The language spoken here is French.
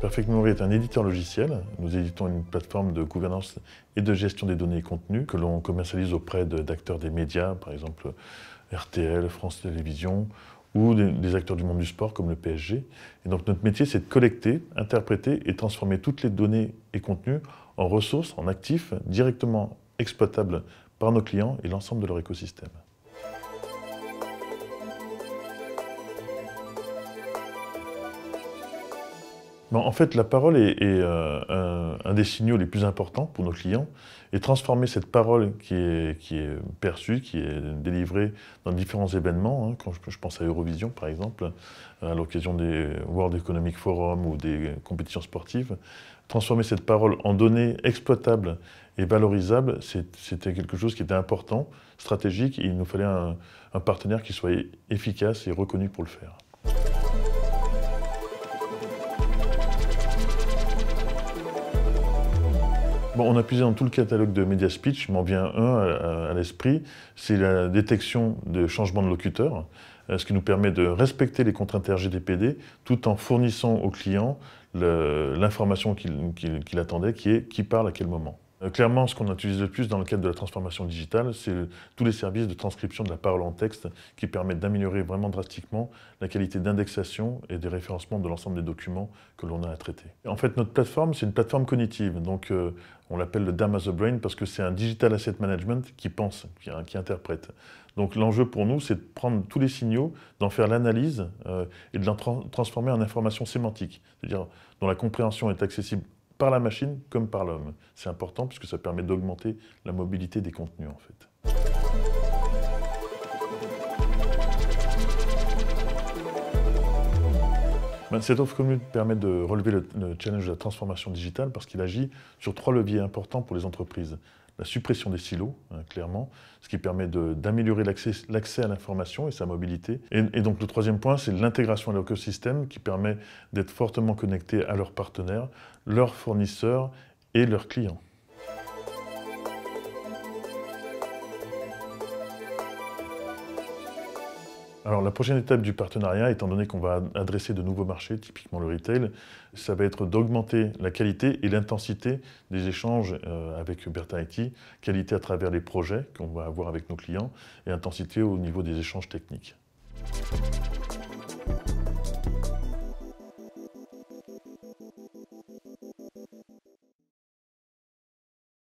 Perfect Memory est un éditeur logiciel. Nous éditons une plateforme de gouvernance et de gestion des données et contenus que l'on commercialise auprès d'acteurs des médias, par exemple RTL, France Télévisions, ou des acteurs du monde du sport comme le PSG. Et donc notre métier, c'est de collecter, interpréter et transformer toutes les données et contenus en ressources, en actifs, directement exploitables par nos clients et l'ensemble de leur écosystème. Bon, en fait, la parole est un des signaux les plus importants pour nos clients. Et transformer cette parole qui est perçue, qui est délivrée dans différents événements, quand je pense à Eurovision par exemple, à l'occasion des World Economic Forum ou des compétitions sportives, transformer cette parole en données exploitables et valorisables, c'était quelque chose qui était important, stratégique, et il nous fallait un partenaire qui soit efficace et reconnu pour le faire. Bon, on a puisé dans tout le catalogue de MediaSpeech, il m'en vient un à l'esprit, c'est la détection de changements de locuteur, ce qui nous permet de respecter les contraintes RGPD tout en fournissant au client l'information qu'il attendait, qui parle à quel moment. Clairement, ce qu'on utilise le plus dans le cadre de la transformation digitale, c'est tous les services de transcription de la parole en texte qui permettent d'améliorer vraiment drastiquement la qualité d'indexation et de référencement de l'ensemble des documents que l'on a à traiter. En fait, notre plateforme, c'est une plateforme cognitive. Donc, on l'appelle le DAM as a Brain parce que c'est un Digital Asset Management qui pense, qui interprète. Donc, l'enjeu pour nous, c'est de prendre tous les signaux, d'en faire l'analyse et de l'en transformer en information sémantique, c'est-à-dire dont la compréhension est accessible par la machine comme par l'homme. C'est important puisque ça permet d'augmenter la mobilité des contenus en fait. Cette offre commune permet de relever le challenge de la transformation digitale parce qu'il agit sur 3 leviers importants pour les entreprises. La suppression des silos, clairement, ce qui permet d'améliorer l'accès à l'information et sa mobilité. Et donc le troisième point, c'est l'intégration à l'écosystème qui permet d'être fortement connecté à leurs partenaires, leurs fournisseurs et leurs clients. Alors la prochaine étape du partenariat, étant donné qu'on va adresser de nouveaux marchés, typiquement le retail, ça va être d'augmenter la qualité et l'intensité des échanges avec Bertin IT, qualité à travers les projets qu'on va avoir avec nos clients et intensité au niveau des échanges techniques.